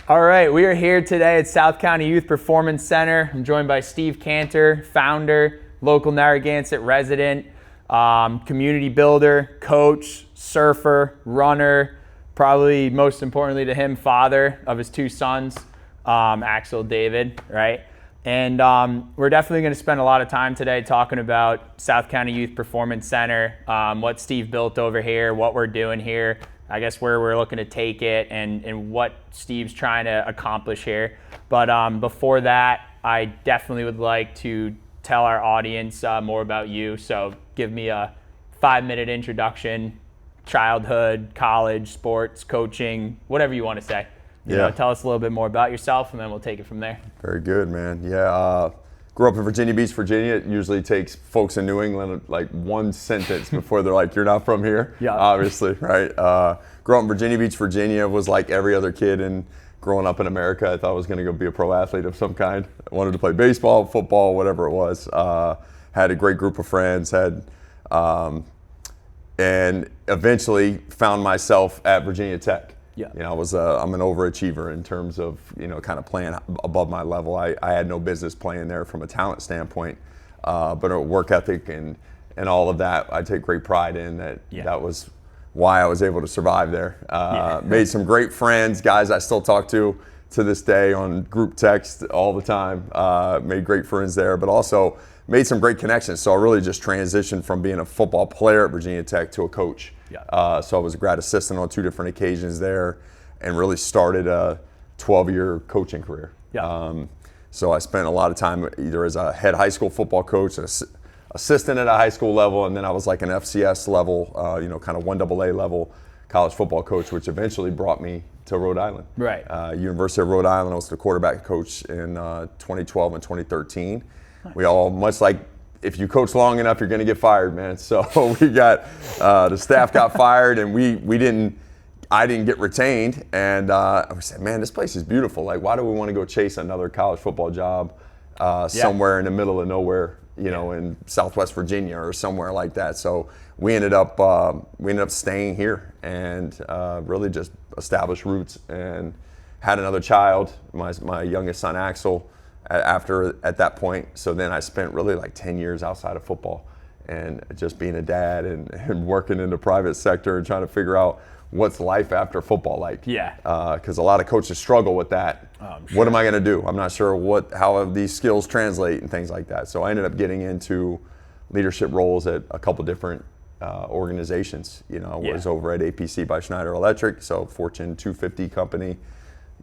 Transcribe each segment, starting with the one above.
All right, we are here today at South County Youth Performance Center. I'm joined by Steve Canter, founder, local Narragansett resident, community builder, coach, surfer, runner, probably most importantly to him, father of his two sons, Axel, David, right? And we're definitely going to spend a lot of time today talking about South County Youth Performance Center, what Steve built over here, what we're doing here, I guess where we're looking to take it, and what Steve's trying to accomplish here. But before that, I definitely would like to tell our audience more about you. So give me a 5-minute introduction, childhood, college, sports, coaching, whatever you want to say. You know, tell us a little bit more about yourself, and then we'll take it from there. Very good, man. Yeah, grew up in Virginia Beach, Virginia. It usually takes folks in New England like one sentence before they're like, you're not from here, obviously, right? Grew up in Virginia Beach, Virginia, was like every other kid, and growing up in America, I thought I was going to go be a pro athlete of some kind. I wanted to play baseball, football, whatever it was. Had a great group of friends, and eventually found myself at Virginia Tech. Yeah. You know, I'm an overachiever in terms of, you know, kind of playing above my level. I had no business playing there from a talent standpoint, but a work ethic and all of that, I take great pride in that. Yeah. That was why I was able to survive there. Made some great friends, guys I still talk to this day on group text all the time. Made great friends there, but also made some great connections. So I really just transitioned from being a football player at Virginia Tech to a coach. Yeah. So I was a grad assistant on 2 different occasions there, and really started a 12-year coaching career. Yeah. So I spent a lot of time either as a head high school football coach, assistant at a high school level, and then I was like an FCS level, kind of 1AA level college football coach, which eventually brought me to Rhode Island. Right. University of Rhode Island. I was the quarterback coach in 2012 and 2013. Nice. We all, much like if you coach long enough, you're going to get fired, man. So we got the staff got fired, and I didn't get retained. And we said, man, this place is beautiful. Like, why do we want to go chase another college football job somewhere in the middle of nowhere, you know, in Southwest Virginia or somewhere like that? So we ended up staying here and really just established roots, and had another child, my youngest son Axel, at that point. So then I spent really like 10 years outside of football, and just being a dad and working in the private sector and trying to figure out what's life after football like. Yeah. Because a lot of coaches struggle with that. Sure. What am I going to do? I'm not sure how these skills translate and things like that. So I ended up getting into leadership roles at a couple different organizations. You know, I was over at APC by Schneider Electric, so Fortune 250 company.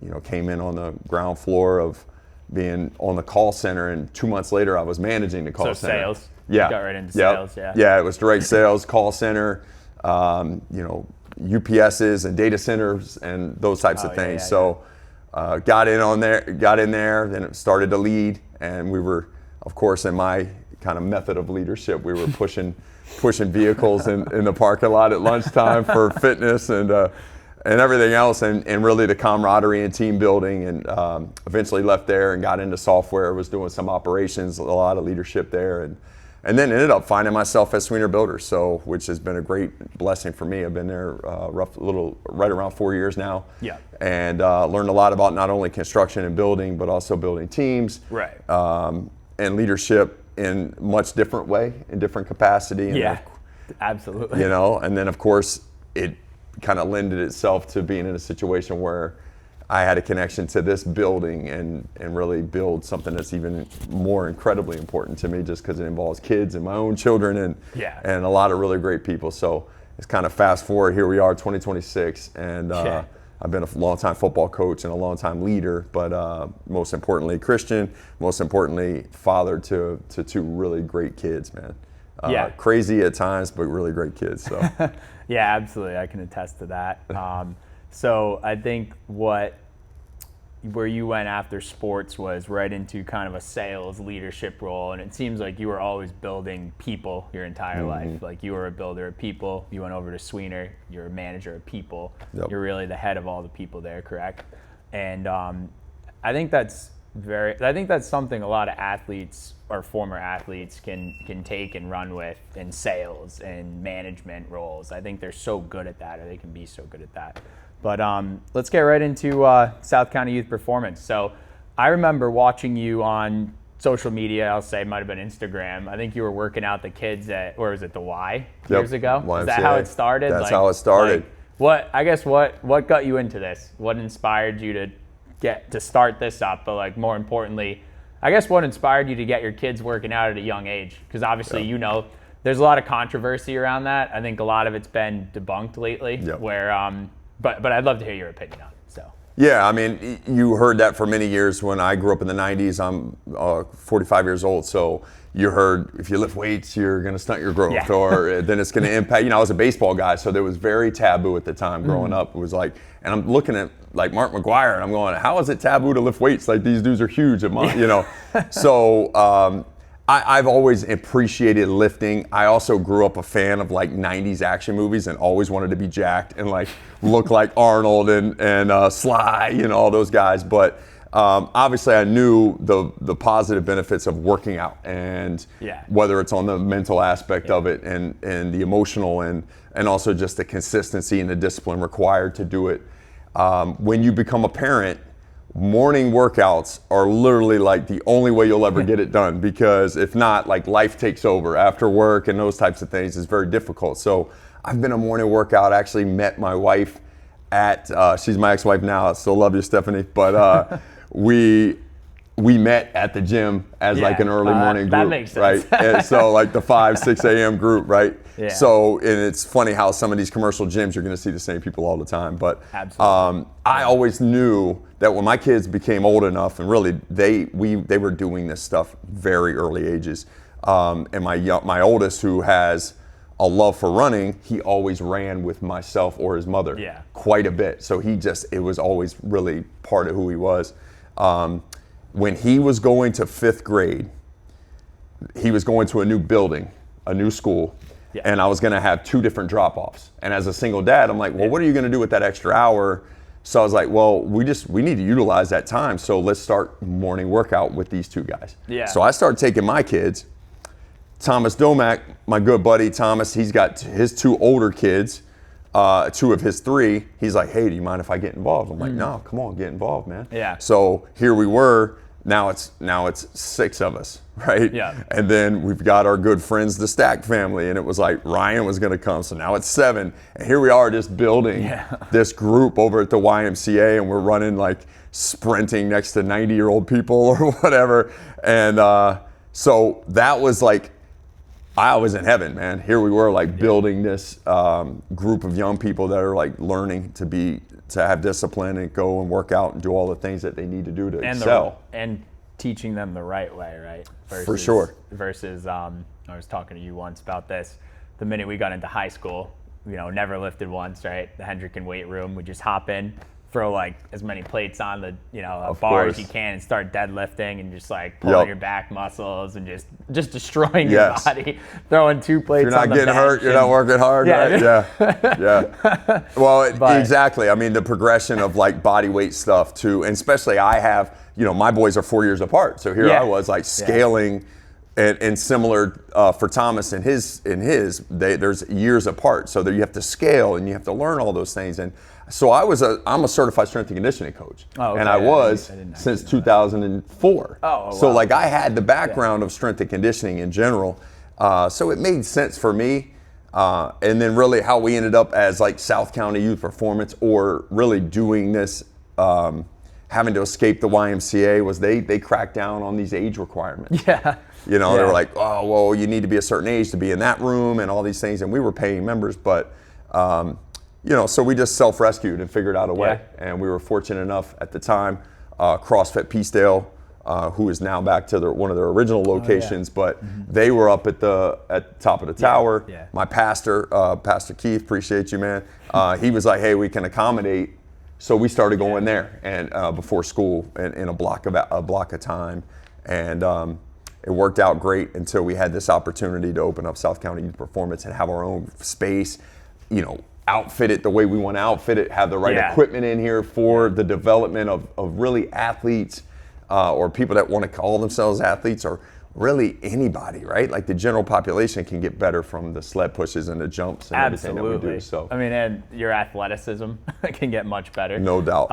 You know, came in on the ground floor of being on the call center, and 2 months later I was managing the call center. So sales. Yeah. You got right into sales. Yeah. Yeah, it was direct sales, call center, UPSs and data centers and those types of things. Got in there, then it started to lead, and we were, of course, in my kind of method of leadership, we were pushing vehicles in the parking lot at lunchtime for fitness and everything else, and really the camaraderie and team building, and eventually left there and got into software, was doing some operations, a lot of leadership there, and then ended up finding myself at Sweener Builders, which has been a great blessing for me. I've been there right around 4 years now. Yeah. And learned a lot about not only construction and building, but also building teams. Right. And leadership in much different way, in different capacity. And absolutely. You know, and then of course it kind of lended itself to being in a situation where I had a connection to this building and really build something that's even more incredibly important to me, just because it involves kids and my own children and a lot of really great people. So it's kind of fast forward, here we are, 2026, and I've been a long-time football coach and a long-time leader, but most importantly Christian, most importantly father to 2 really great kids, man. Crazy at times, but really great kids. So. Yeah, absolutely. I can attest to that. So I think where you went after sports was right into kind of a sales leadership role, and it seems like you were always building people your entire life. Like, you were a builder of people. You went over to Sweener, you're a manager of people. Yep. You're really the head of all the people there, correct? And I think that's something a lot of athletes or former athletes can take and run with in sales and management roles. I think they're so good at that, or they can be so good at that. But let's get right into South County Youth Performance. So I remember watching you on social media. I'll say it might have been Instagram. I think you were working out the kids at, or was it the Y years ago? YMCA. Is that how it started? That's how it started. What got you into this? What inspired you to start this up? But like more importantly, I guess what inspired you to get your kids working out at a young age? Because obviously, you know, there's a lot of controversy around that. I think a lot of it's been debunked lately. Where, but I'd love to hear your opinion on it. So. Yeah, I mean, you heard that for many years. When I grew up in the 90s, I'm 45 years old, so you heard if you lift weights, you're going to stunt your growth, or then it's going to impact. You know, I was a baseball guy, so there was very taboo at the time growing up. It was like, and I'm looking at like Mark McGuire, and I'm going, how is it taboo to lift weights? Like these dudes are huge, you know. So I've always appreciated lifting. I also grew up a fan of like 90s action movies and always wanted to be jacked and like look like Arnold and Sly, you know, all those guys. But obviously I knew the positive benefits of working out, and whether it's on the mental aspect of it and the emotional and also just the consistency and the discipline required to do it. When you become a parent, morning workouts are literally like the only way you'll ever get it done, because if not, like life takes over after work and those types of things. It's very difficult. So I've been a morning workout. I actually met my wife at, she's my ex-wife now. I still love you, Stephanie. But we met at the gym as like an early morning group. That makes sense. Right? And so like the 5, 6 a.m. group, right? Yeah. So, and it's funny how some of these commercial gyms, you're going to see the same people all the time. But I always knew that when my kids became old enough, and really they were doing this stuff very early ages. And my oldest, who has a love for running, he always ran with myself or his mother quite a bit. So it was always really part of who he was. When he was going to 5th grade, he was going to a new building, a new school, and I was going to have 2 different drop-offs. And as a single dad, I'm like, well, what are you going to do with that extra hour? So I was like, well, we need to utilize that time. So let's start morning workout with these 2 guys. Yeah. So I started taking my kids. Thomas Domack, my good buddy Thomas, he's got his 2 older kids, 2 of his 3. He's like, hey, do you mind if I get involved? I'm like, no, come on, get involved, man. Yeah. So here we were. Now it's 6 of us, right? Yeah. And then we've got our good friends, the Stack family, and it was like Ryan was going to come, so now it's 7. And here we are just building this group over at the YMCA, and we're running like sprinting next to 90-year-old people or whatever. And so that was like, I was in heaven, man. Here we were like building this group of young people that are like learning to have discipline and go and work out and do all the things that they need to do to excel. And teaching them the right way, right? For sure. Versus, I was talking to you once about this. The minute we got into high school, you know, never lifted once, right? The Hendricken weight room, we just hop in, throw like as many plates on the, you know, bar as you can, and start deadlifting and just like pulling your back muscles and just destroying your body, throwing 2 plates. You're not getting hurt. You're not working hard. Right? Yeah. Well, exactly. I mean, the progression of like body weight stuff too, and especially I have, you know, my boys are 4 years apart, so here I was like scaling. And similar for Thomas and his, there's years apart. So that you have to scale and you have to learn all those things. And so I'm a certified strength and conditioning coach. And I was since 2004. So like I had the background of strength and conditioning in general. So it made sense for me. And then really how we ended up as like South County Youth Performance, or really doing this, having to escape the YMCA, was they cracked down on these age requirements. You know, they were like, oh, well, you need to be a certain age to be in that room and all these things. And we were paying members, but, you know, so we just self-rescued and figured out a way. And we were fortunate enough at the time, CrossFit Peacedale, who is now back to one of their original locations, but they were up at the top of the tower. My pastor, Pastor Keith, appreciate you, man. He was like, hey, we can accommodate. So we started going there and before school in a block of time. And it worked out great until we had this opportunity to open up South County Youth Performance and have our own space, you know, outfit it the way we want to outfit it, have the right equipment in here for the development of really athletes or people that want to call themselves athletes, or really anybody, right? Like the general population can get better from the sled pushes and the jumps and everything that we do. So I mean, and your athleticism can get much better. No doubt.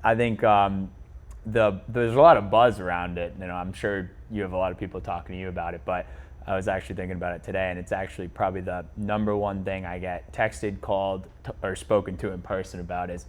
I think there's a lot of buzz around it. You know, I'm sure you have a lot of people talking to you about it, but I was actually thinking about it today, and it's actually probably the number one thing I get texted, called, or spoken to in person about is,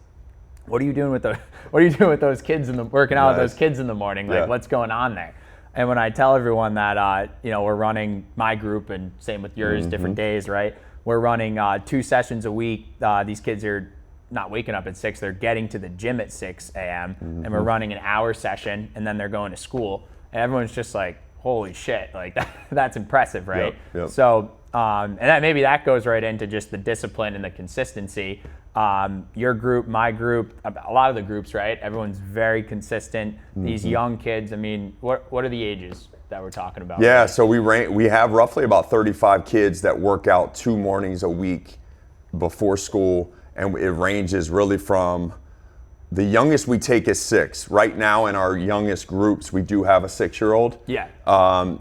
what are you doing with those kids working out with those kids in the morning? Like, what's going on there? And when I tell everyone that, we're running my group, and same with yours, different days, right? We're running 2 sessions a week. These kids are not waking up at 6, they're getting to the gym at 6 a.m. And we're running an hour session, and then they're going to school. And everyone's just like, holy shit, like that's impressive, right? Yep. So, and maybe that goes right into just the discipline and the consistency. Your group, my group, a lot of the groups, right? Everyone's very consistent. These young kids, I mean, what are the ages that we're talking about? Yeah, so we have roughly about 35 kids that work out 2 mornings a week before school, and it ranges really from, the youngest we take is 6. Right now in our youngest groups, we do have a 6-year-old. Yeah.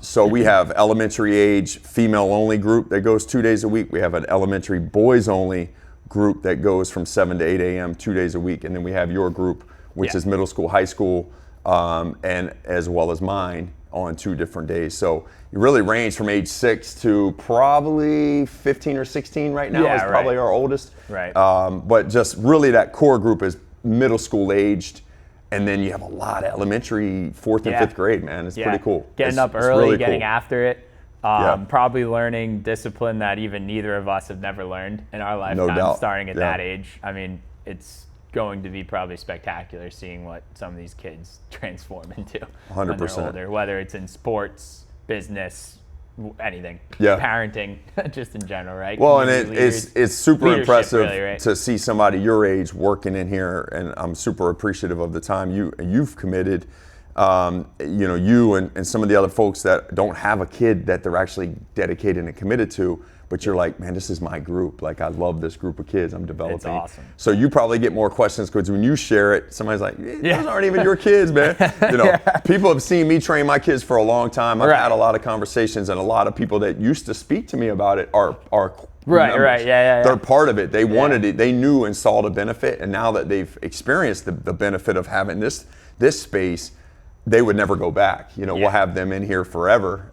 So we have elementary age female only group that goes 2 days a week. We have an elementary boys only group that goes from 7 to 8 a.m. 2 days a week. And then we have your group, which is middle school, high school, and as well as mine on 2 different days. So you really range from age 6 to probably 15 or 16 right now is probably our oldest. Right. But just really that core group is middle school aged, and then you have a lot of elementary 4th and 5th grade, man. It's pretty cool. Getting up early, really getting after it. Probably learning discipline that even neither of us have never learned in our lifetime, no doubt. Starting at that age. I mean, it's going to be probably spectacular seeing what some of these kids transform into 100%. when they're older, whether it's in sports, business, anything, parenting, just in general, right? Well, and it's super impressive really, right? to see somebody your age working in here, and I'm super appreciative of the time you've committed. You and some of the other folks that don't have a kid that they're actually dedicated and committed to, but you're like, man, this is my group. Like, I love this group of kids I'm developing. It's awesome. So you probably get more questions because when you share it, somebody's like, those aren't even your kids, man. People have seen me train my kids for a long time. I've had a lot of conversations, and a lot of people that used to speak to me about it are Right. They're part of it. They wanted it. They knew and saw the benefit, and now that they've experienced the benefit of having this space, they would never go back. We'll have them in here forever.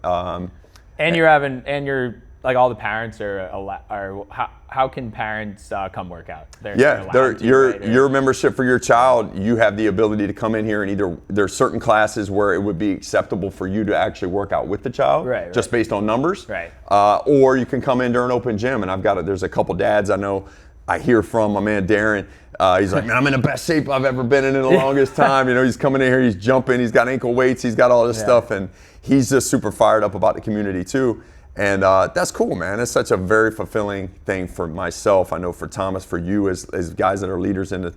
And you're like, all the parents are how can parents come work out? Your membership for your child, you have the ability to come in here, and either there's certain classes where it would be acceptable for you to actually work out with the child, just based on numbers, or you can come in during open gym. And there's a couple dads I hear from, my man Darren. He's like, man, I'm in the best shape I've ever been in the longest time. He's coming in here, he's jumping, he's got ankle weights, he's got all this stuff, and he's just super fired up about the community too. And that's cool, man. It's such a very fulfilling thing for myself. I know for Thomas, for you as guys that are leaders in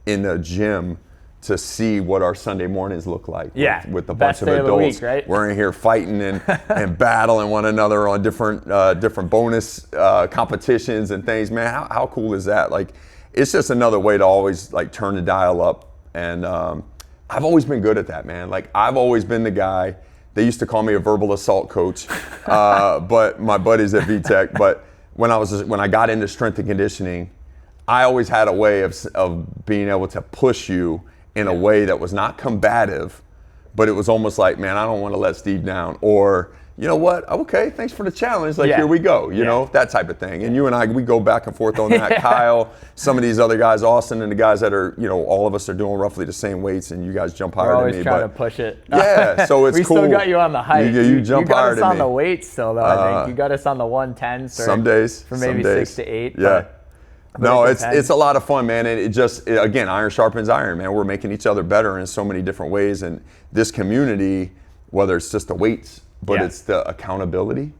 the gym, to see what our Sunday mornings look like with a bunch of adults. Week, right? We're in here fighting and battling one another on different bonus competitions and things. Man, how cool is that? Like, it's just another way to always like turn the dial up. And I've always been good at that, man. Like, I've always been the guy. They used to call me a verbal assault coach, but my buddies at VTech. But when I got into strength and conditioning, I always had a way of being able to push you in a way that was not combative, but it was almost like, man, I don't want to let Steve down. Or, you know what? Okay, thanks for the challenge. Like, here we go. You know, that type of thing. And you and I, we go back and forth on that. Kyle, some of these other guys, Austin, and the guys that are, all of us are doing roughly the same weights, and you guys jump higher than me. We're always trying to push it. Yeah, so it's cool. We still got you on the height. You jump higher than me. You got us on the weights still, though, I think. You got us on the 110s. Some days. For maybe 6 to 8. Yeah. No, it's a lot of fun, man. And again, iron sharpens iron, man. We're making each other better in so many different ways. And this community, whether it's just the weights, but it's the accountability,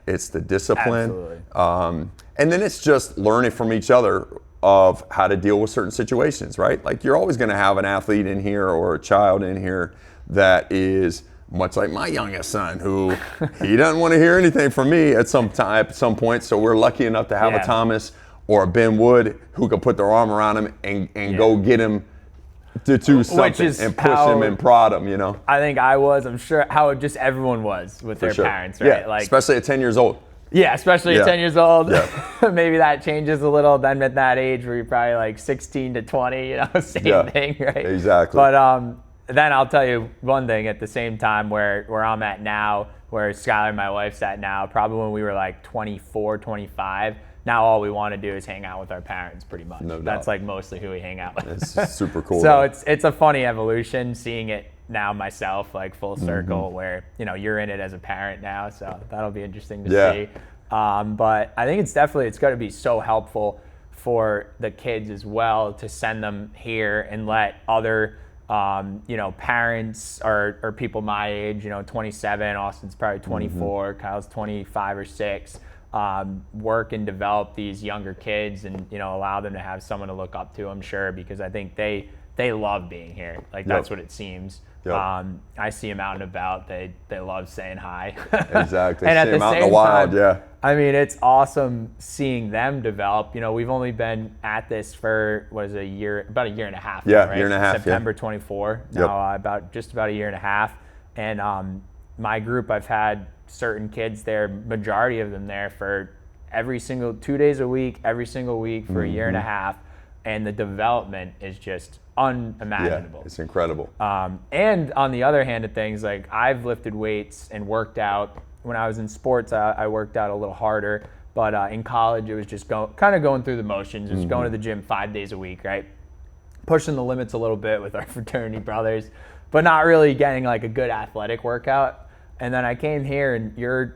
it's the discipline, and then it's just learning from each other of how to deal with certain situations, right? Like, you're always going to have an athlete in here or a child in here that is much like my youngest son, who he doesn't want to hear anything from me at some point. So we're lucky enough to have a Thomas or a Ben Wood who can put their arm around him and go get him to do something and push them and prod them, you know. I think I'm sure how just everyone was with their parents, right? Yeah, like especially at 10 years old. Yeah, especially at 10 years old. Yeah. Maybe that changes a little. Then at that age where you're probably like 16 to 20, same thing, right? Exactly. But then I'll tell you one thing at the same time where I'm at now, where Skylar, my wife's at now, probably when we were like 24, 25, now all we want to do is hang out with our parents pretty much. No doubt. That's like mostly who we hang out with. It's super cool. So it's a funny evolution seeing it now myself, like full circle, where you're in it as a parent now, so that'll be interesting to see. But I think it's going to be so helpful for the kids as well to send them here and let other parents or people my age, 27, Austin's probably 24, Kyle's 25 or 6, work and develop these younger kids and allow them to have someone to look up to, I'm sure, because I think they love being here. Like that's what it seems. I see them out and about. They love saying hi. Exactly. And at the out same in the wild, time, I mean, it's awesome seeing them develop. We've only been at this for about a year and a half. Yeah, now, right? year and a half. September 24. Now about a year and a half. And my group, I've had certain kids there, majority of them there for 2 days a week, every single week for a year and a half. And the development is just unimaginable. Yeah, it's incredible. And on the other hand of things, like I've lifted weights and worked out. When I was in sports, I worked out a little harder. But in college, it was just going through the motions, just going to the gym 5 days a week, right? Pushing the limits a little bit with our fraternity brothers, but not really getting like a good athletic workout. And then I came here, and your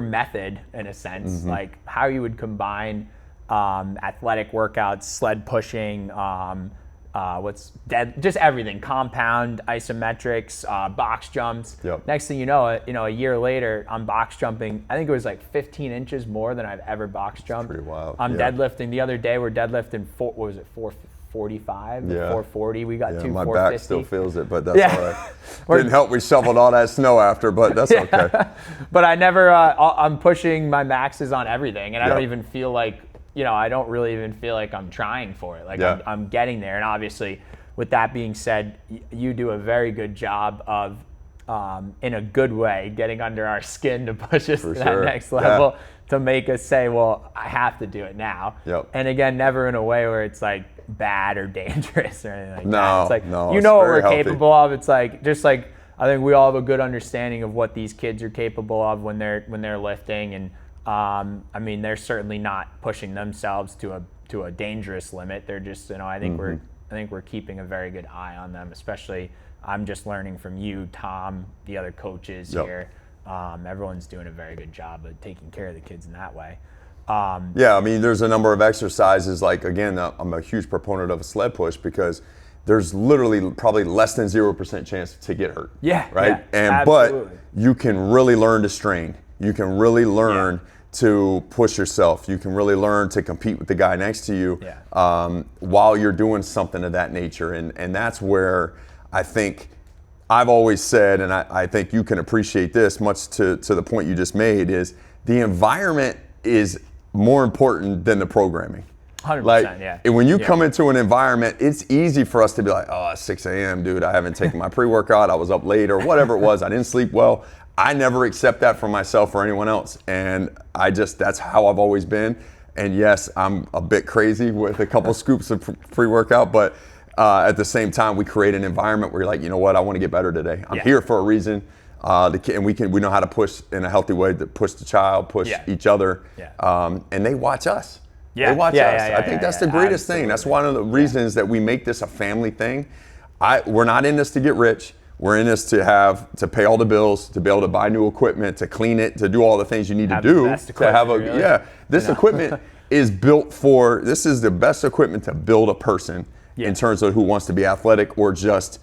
method, in a sense, like how you would combine athletic workouts, sled pushing, just everything, compound, isometrics, box jumps. Next thing you know, a year later, I'm box jumping. I think it was like 15 inches more than I've ever box jumped. Pretty wild. I'm deadlifting. The other day, we're deadlifting 445 to 440. We got two 450. My back still feels it, but that's all right. Didn't help. We shoveled all that snow after, but that's okay. But I never. I'm pushing my maxes on everything, and I don't even feel like. I don't really even feel like I'm trying for it. Like I'm getting there. And obviously, with that being said, you do a very good job of, in a good way, getting under our skin to push us to that next level, to make us say, well, I have to do it now. And again, never in a way where it's like bad or dangerous or anything like that. It's like, what we're capable of. It's like, just like, I think we all have a good understanding of what these kids are capable of when they're lifting. And I mean, they're certainly not pushing themselves to a dangerous limit. They're just, I think we're keeping a very good eye on them. Especially, I'm just learning from you, Tom, the other coaches here. Everyone's doing a very good job of taking care of the kids in that way. I mean, there's a number of exercises. Like again, I'm a huge proponent of a sled push because there's literally probably less than 0% chance to get hurt. Right. But you can really learn to strain. You can really learn to push yourself. You can really learn to compete with the guy next to you while you're doing something of that nature. And that's where I think I've always said, and I think you can appreciate this much to the point you just made, is the environment is more important than the programming. 100%, And when you come into an environment, it's easy for us to be like, oh, it's 6 a.m., dude, I haven't taken my pre-workout, I was up late, or whatever it was, I didn't sleep well. I never accept that for myself or anyone else. And that's how I've always been. And yes, I'm a bit crazy with a couple scoops of pre-workout, but at the same time, we create an environment where you're like, you know what, I want to get better today. I'm here for a reason. And we know how to push in a healthy way, to push the child, push each other. And they watch us. They watch us. I think that's the greatest thing. That's one of the reasons that we make this a family thing. We're not in this to get rich. We're in this to pay all the bills, to be able to buy new equipment, to clean it, to do all the things you need to do. This equipment is built this is the best equipment to build a person in terms of who wants to be athletic or just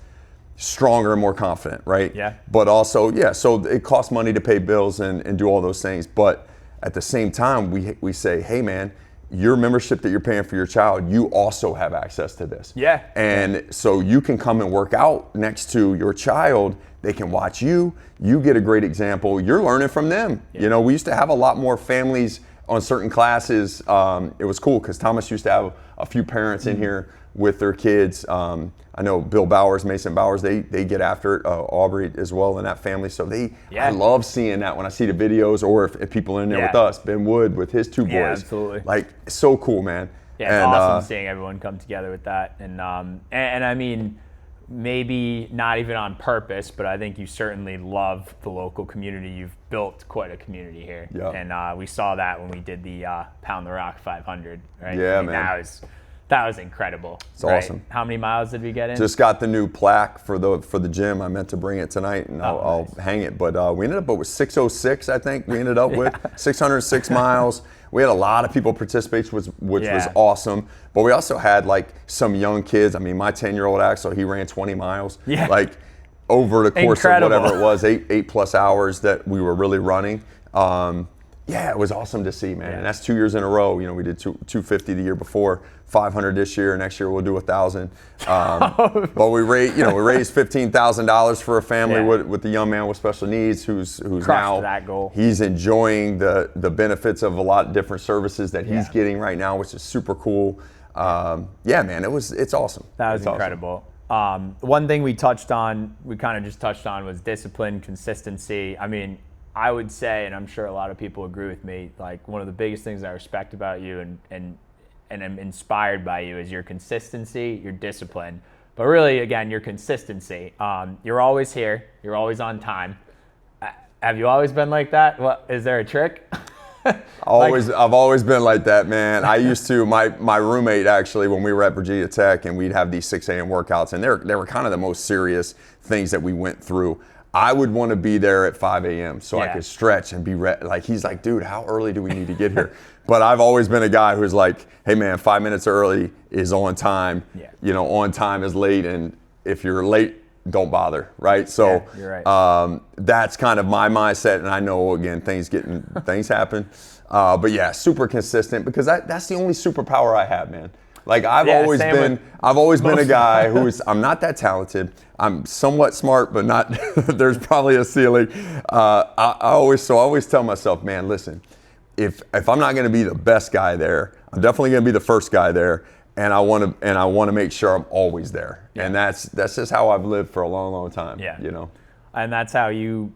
stronger and more confident, right? But also, so it costs money to pay bills and do all those things. But at the same time, we say, hey man, your membership that you're paying for your child, you also have access to this. And so you can come and work out next to your child. They can watch you. You get a great example. You're learning from them. We used to have a lot more families on certain classes. It was cool because Thomas used to have a few parents in here with their kids. I know Bill Bowers, Mason Bowers, they get after it. Aubrey as well in that family. So I love seeing that when I see the videos, or if people are in there with us. Ben Wood with his 2 boys. Yeah, absolutely. Like, so cool, man. Yeah, it's awesome seeing everyone come together with that. And I mean, maybe not even on purpose, but I think you certainly love the local community. You've built quite a community here. Yeah. And we saw that when we did the Pound the Rock 500, right? Yeah, I mean, man. That was incredible. It's awesome. How many miles did we get in? Just got the new plaque for the gym. I meant to bring it tonight, and I'll hang it. But we ended up with 606, I think. We ended up with 606 miles. We had a lot of people participate, which was awesome. But we also had like some young kids. I mean, my 10-year-old Axel, he ran 20 miles. Yeah. Like over the course of whatever it was, 8+ hours that we were really running. It was awesome to see, man. And that's 2 years in a row. You know, we did 250 the year before, 500 this year. Next year we'll do 1,000. But we raised $15,000 for a family with a young man with special needs who's now that goal. He's enjoying the benefits of a lot of different services that he's getting right now, which is super cool. Man, it's awesome. That was incredible. Awesome. One thing we kind of just touched on was discipline, consistency. I mean, I would say, and I'm sure a lot of people agree with me, like one of the biggest things I respect about you and I'm inspired by you is your consistency, your discipline, but really, again, your consistency. You're always here. You're always on time. Have you always been like that? What, is there a trick? I've always been like that, man. I used to, my roommate actually, when we were at Virginia Tech and we'd have these 6 a.m. workouts, and they were kind of the most serious things that we went through. I would want to be there at 5 a.m. so I could stretch and be ready. Like, he's like, dude, how early do we need to get here? But I've always been a guy who's like, hey, man, 5 minutes early is on time. Yeah. You know, on time is late. And if you're late, don't bother, right? So you're right. That's kind of my mindset. And I know, again, things happen. But yeah, super consistent, because that's the only superpower I have, man. Like, I've always been a guy I'm not that talented. I'm somewhat smart, but not, there's probably a ceiling. I always tell myself, man, listen, if I'm not going to be the best guy there, I'm definitely going to be the first guy there. And I want to make sure I'm always there. Yeah. And that's just how I've lived for a long, long time. Yeah. You know? And that's how you,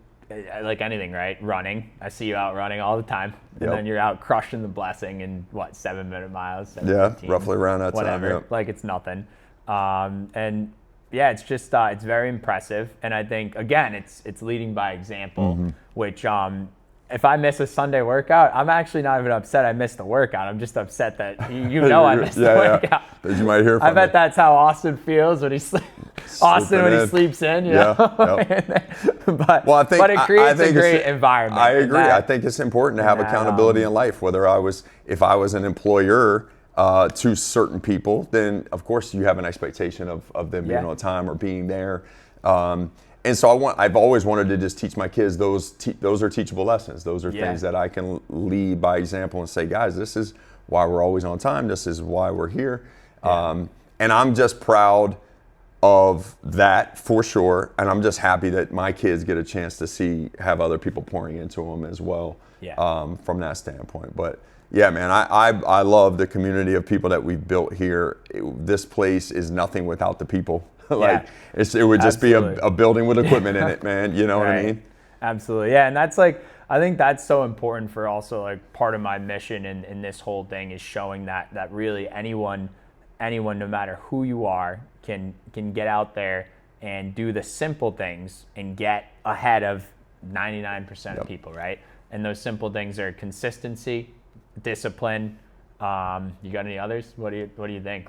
like anything, right? Running. I see you out running all the time. And then you're out crushing the blessing in 7-minute miles? 15, roughly around that whatever. time. Yeah. Like, it's nothing. And yeah, it's just, it's very impressive. And I think, again, it's leading by example, which, if I miss a Sunday workout, I'm actually not even upset I missed the workout. I'm just upset that I missed the workout. That you might hear from I bet that's how Austin feels when he sleeps in. But it creates a great environment. I agree. I think it's important to have accountability in life. If I was an employer to certain people, then of course you have an expectation of them being on time or being there. And so I've always wanted to just teach my kids those are teachable lessons. Those are things that I can lead by example and say, guys, this is why we're always on time. This is why we're here. And I'm just proud of that for sure. And I'm just happy that my kids get a chance to have other people pouring into them as well from that standpoint. But yeah, man, I love the community of people that we've built here. This place is nothing without the people. It would just be a building with equipment in it, man. You know what I mean? Absolutely. Yeah. And that's I think that's so important for also part of my mission in this whole thing is showing that really anyone, no matter who you are, can get out there and do the simple things and get ahead of 99% of people, right? And those simple things are consistency, discipline. You got any others? What do you think?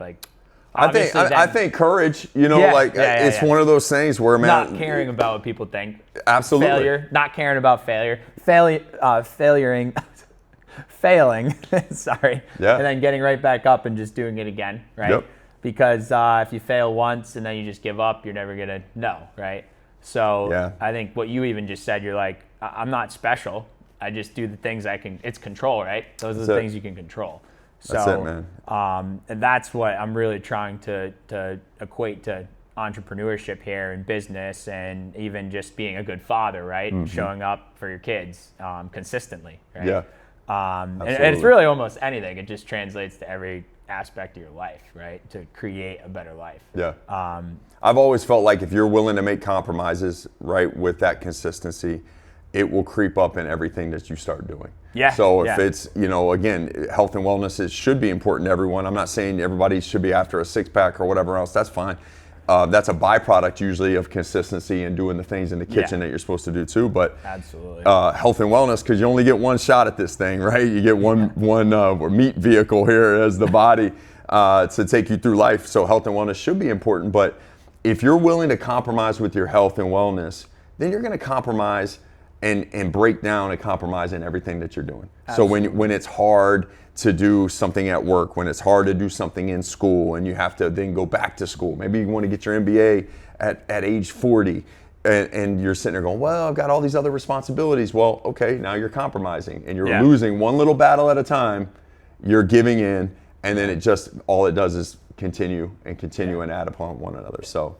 I think courage, it's one of those things where, man, not caring about what people think. Absolutely. Failure, not caring about failing, sorry. Yeah. And then getting right back up and just doing it again, right? Yep. Because if you fail once and then you just give up, you're never going to know, right? So I think what you even just said, you're like, I'm not special. I just do the things I can. It's control, right? Those are the things you can control. That's it, man. And that's what I'm really trying to equate to entrepreneurship here in business, and even just being a good father, right? Mm-hmm. Showing up for your kids consistently, right? Yeah. And it's really almost anything. It just translates to every aspect of your life, right? To create a better life. Yeah. I've always felt like if you're willing to make compromises, right, with that consistency, it will creep up in everything that you start doing. Yeah. So if it's, again, health and wellness should be important to everyone. I'm not saying everybody should be after a six-pack or whatever else. That's fine. That's a byproduct usually of consistency and doing the things in the kitchen that you're supposed to do too. But absolutely, health and wellness, because you only get one shot at this thing, right? You get one meat vehicle here as the body to take you through life. So health and wellness should be important. But if you're willing to compromise with your health and wellness, then you're going to compromise and break down and compromise in everything that you're doing. Absolutely. So when it's hard to do something at work, when it's hard to do something in school and you have to then go back to school, maybe you want to get your MBA at age 40 and you're sitting there going, well, I've got all these other responsibilities. Well, okay, now you're compromising and you're losing one little battle at a time. You're giving in, and then all it does is continue and add upon one another. So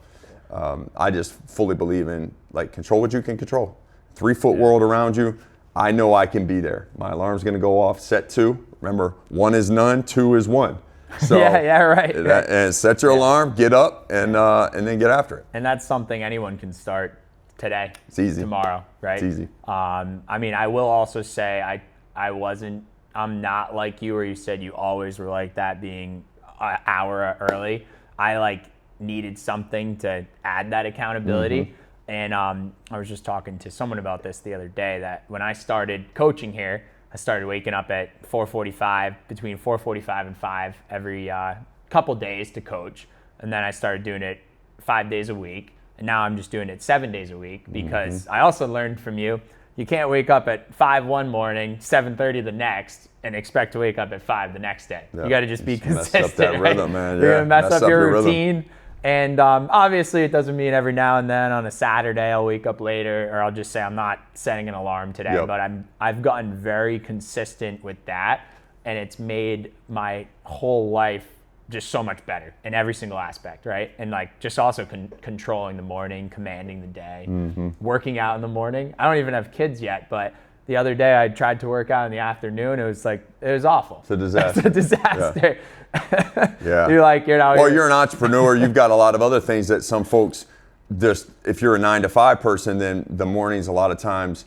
I just fully believe in control what you can control. 3-foot world around you, I know I can be there. My alarm's going to go off, set 2. Remember, 1 is none, 2 is 1. So right. And set your alarm, get up, and then get after it. And that's something anyone can start today. It's easy. Tomorrow, right? It's easy. I will also say I'm not like you, where you said you always were like that, being an hour early. I needed something to add that accountability. Mm-hmm. And I was just talking to someone about this the other day, that when I started coaching here, I started waking up at 4:45, between 4:45 and 5 every couple days to coach. And then I started doing it 5 days a week. And now I'm just doing it 7 days a week, because I also learned from you can't wake up at 5 one morning, 7:30 the next, and expect to wake up at 5 the next day. Yep. You got to just be consistent. Mess up that right? rhythm, man. You're going to mess up your routine. Rhythm. And obviously it doesn't mean every now and then on a Saturday I'll wake up later, or I'll just say I'm not setting an alarm today. Yep. But I've gotten very consistent with that, and it's made my whole life just so much better in every single aspect, right? And just also controlling the morning, commanding the day, working out in the morning. I don't even have kids yet, but the other day I tried to work out in the afternoon. It was awful. It's a disaster. It's a disaster. Yeah. You're an entrepreneur. You've got a lot of other things that some folks if you're a 9-to-5 person, then the mornings a lot of times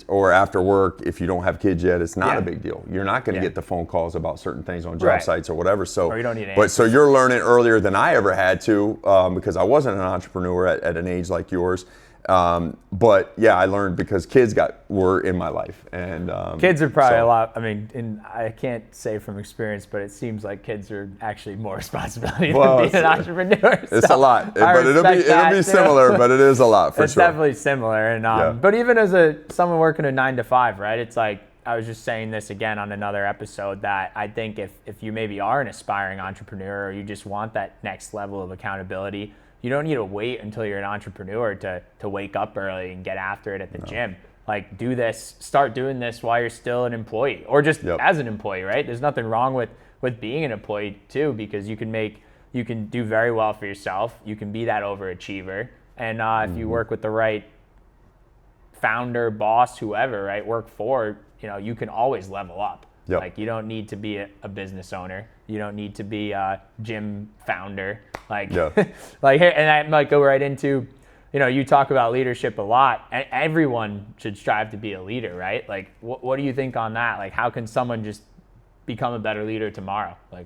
or after work, if you don't have kids yet, it's not a big deal. You're not going to get the phone calls about certain things on job sites or whatever. So, or you don't need answers. So you're learning earlier than I ever had to, because I wasn't an entrepreneur at an age like yours. But yeah, I learned because kids were in my life, and kids are probably a lot. I mean, I can't say from experience, but it seems like kids are actually more responsibility than being an entrepreneur. It's a lot, but it'll be similar, but it is a lot for it's sure. It's definitely similar, and but even as someone working a 9-to-5, right? It's like, I was just saying this again on another episode, that I think if you maybe are an aspiring entrepreneur, or you just want that next level of accountability, you don't need to wait until you're an entrepreneur to wake up early and get after it at the gym. Like, start doing this while you're still an employee, or just as an employee, right? There's nothing wrong with being an employee too, because you can do very well for yourself. You can be that overachiever. And if you work with the right founder, boss, whoever, right, work for, you can always level up. Yep. Like, you don't need to be a business owner. You don't need to be a gym founder. And I might go right into, you talk about leadership a lot. Everyone should strive to be a leader, right? Like, what do you think on that? Like, how can someone just become a better leader tomorrow? Like,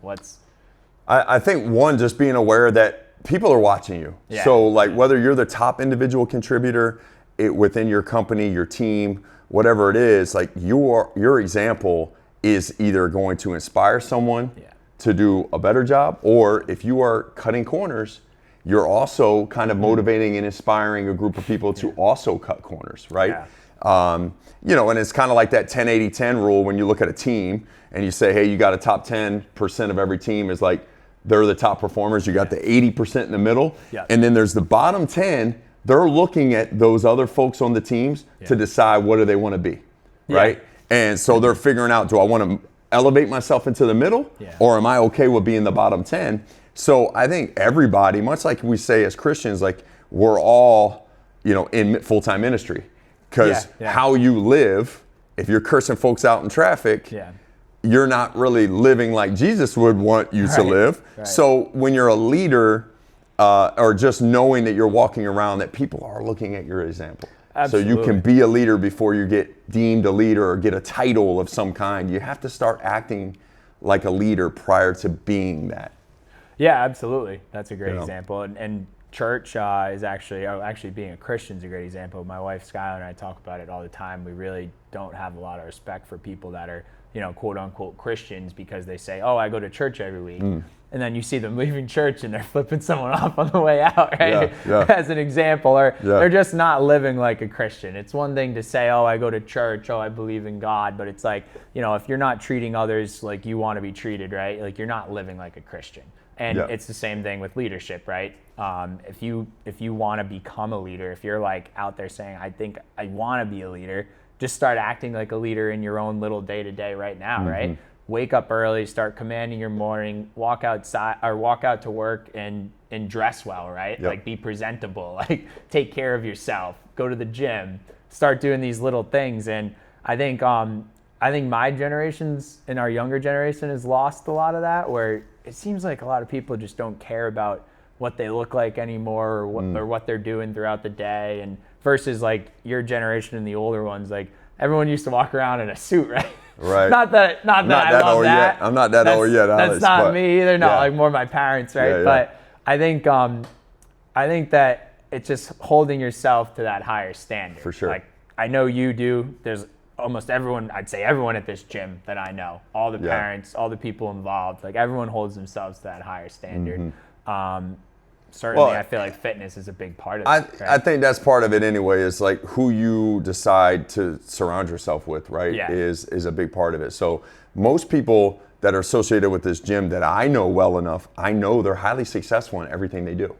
I think one, just being aware that people are watching you. Yeah. So whether you're the top individual contributor within your company, your team, whatever it is, your example is either going to inspire someone to do a better job, or if you are cutting corners, you're also kind of motivating and inspiring a group of people to also cut corners, right? Yeah. And it's kind of like that 10-80-10 rule when you look at a team and you say, hey, you got a top 10% of every team is they're the top performers. You got the 80% in the middle, and then there's the bottom 10. They're looking at those other folks on the teams to decide what do they want to be, right? And so they're figuring out, do I want to elevate myself into the middle, or am I okay with being the bottom 10? So I think everybody, much like we say as Christians, we're all, in full-time ministry, because how you live, if you're cursing folks out in traffic, you're not really living like Jesus would want you to live. Right. So when you're a leader, or just knowing that you're walking around, that people are looking at your example. Absolutely. So you can be a leader before you get deemed a leader or get a title of some kind. You have to start acting like a leader prior to being that. Yeah, absolutely. That's a great example. And church is actually being a Christian is a great example. My wife Skylar and I talk about it all the time. We really don't have a lot of respect for people that are, quote unquote Christians, because they say, oh, I go to church every week. And then you see them leaving church and they're flipping someone off on the way out, right? As an example, or they're just not living like a Christian. It's one thing to say, oh, I go to church, oh, I believe in God, but it's like, if you're not treating others like you want to be treated, right? Like you're not living like a Christian. And it's the same thing with leadership, right? If you want to become a leader, if you're like out there saying, I think I want to be a leader, just start acting like a leader in your own little day-to-day right now, right? Wake up early, start commanding your morning, walk outside or walk out to work and dress well, right? Like be presentable, like take care of yourself, go to the gym, start doing these little things. And I think my generations and our younger generation has lost a lot of that, where it seems like a lot of people just don't care about what they look like anymore, or what they're doing throughout the day. And versus like your generation and the older ones, like everyone used to walk around in a suit, right? Right. Not that I love that. I'm not that old yet, Alex. That's not me either. No, like more my parents, right? But I think that it's just holding yourself to that higher standard. For sure. Like I know you do. There's almost everyone, I'd say everyone at this gym that I know, all the parents, all the people involved, like everyone holds themselves to that higher standard. Certainly, I feel like fitness is a big part of it. I think that's part of it anyway, is like who you decide to surround yourself with, right? Is a big part of it. So most people that are associated with this gym that I know well enough, I know they're highly successful in everything they do.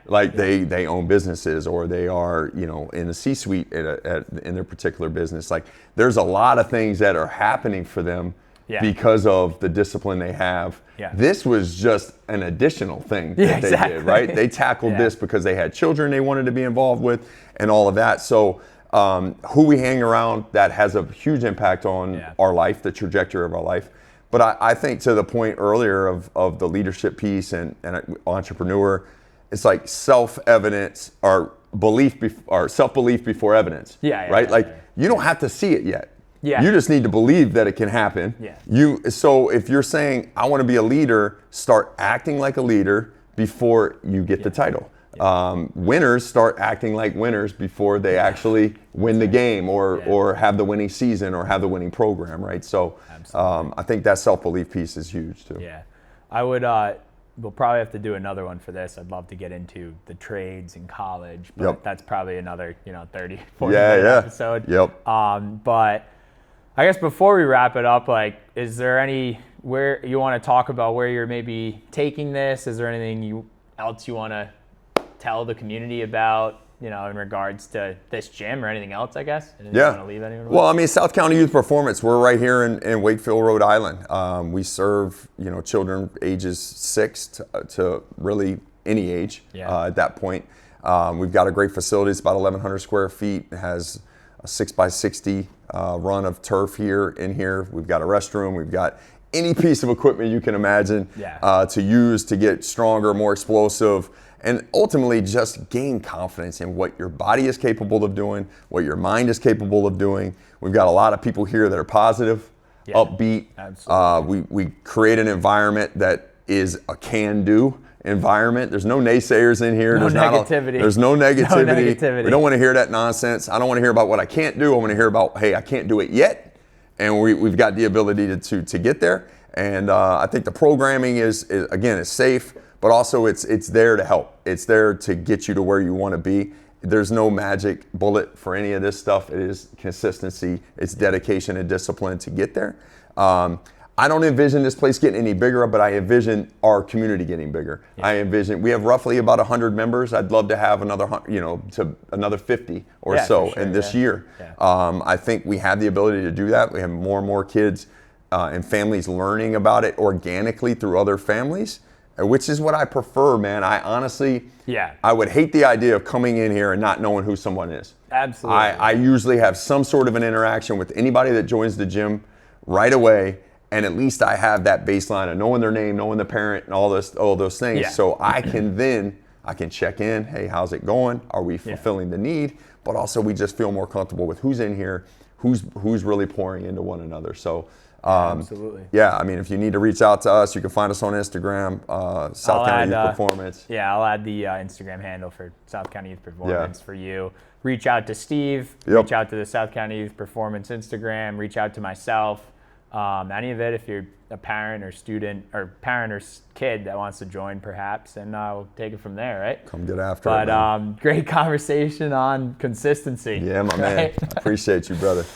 Like they own businesses, or they are, in a C-suite in their particular business. Like there's a lot of things that are happening for them because of the discipline they have. This was just an additional thing that they did, right? They tackled this because they had children they wanted to be involved with and all of that. So who we hang around, that has a huge impact on our life, the trajectory of our life. But I think to the point earlier of the leadership piece and entrepreneur, it's like self-evidence or self-belief before evidence, right? You don't have to see it yet. You just need to believe that it can happen. So if you're saying, I want to be a leader, start acting like a leader before you get the title. Winners start acting like winners before they actually win the game or have the winning season or have the winning program, right? So I think that self-belief piece is huge too. I would, we'll probably have to do another one for this. I'd love to get into the trades in college, but that's probably another, 30, 40 minute episode. But I guess before we wrap it up, like, is there where you want to talk about where you're maybe taking this? Is there anything else you want to tell the community about, in regards to this gym or anything else, I guess? You want to leave anyone with? Well, I mean, South County Youth Performance, we're right here in Wakefield, Rhode Island. We serve, children ages 6 to really any age at that point. We've got a great facility. It's about 1,100 square feet. It has a 6x60 run of turf in here. We've got a restroom. We've got any piece of equipment you can imagine to use to get stronger, more explosive, and ultimately just gain confidence in what your body is capable of doing, what your mind is capable of doing. We've got a lot of people here that are positive, upbeat. We create an environment that is a can-do environment. There's no naysayers in here. There's negativity. There's no negativity. We don't want to hear that nonsense. I don't want to hear about what I can't do. I want to hear about, hey, I can't do it yet, and we've got the ability to get there. And I think the programming is again, it's safe, but also it's there to help. It's there to get you to where you want to be. There's no magic bullet for any of this stuff. It is consistency. It's dedication and discipline to get there. I don't envision this place getting any bigger, but I envision our community getting bigger. I envision we have roughly about 100 members. I'd love to have another 50 or so in this year. I think we have the ability to do that. We have more and more kids and families learning about it organically through other families, which is what I prefer, man. I honestly, I would hate the idea of coming in here and not knowing who someone is. Absolutely. I usually have some sort of an interaction with anybody that joins the gym right away. and at least I have that baseline of knowing their name, knowing the parent, and all those things. Yeah. So I can check in. Hey, how's it going? Are we fulfilling the need? But also, we just feel more comfortable with who's in here, who's really pouring into one another. So. Absolutely. Yeah, I mean, if you need to reach out to us, you can find us on Instagram, South County Youth Performance. Yeah, I'll add the Instagram handle for South County Youth Performance for you. Reach out to Steve. Reach out to the South County Youth Performance Instagram. Reach out to myself. Any of it, if you're a parent or student or parent or kid that wants to join, perhaps, and we'll take it from there, right? Come get after it. But great conversation on consistency. Yeah, my man. Appreciate you, brother.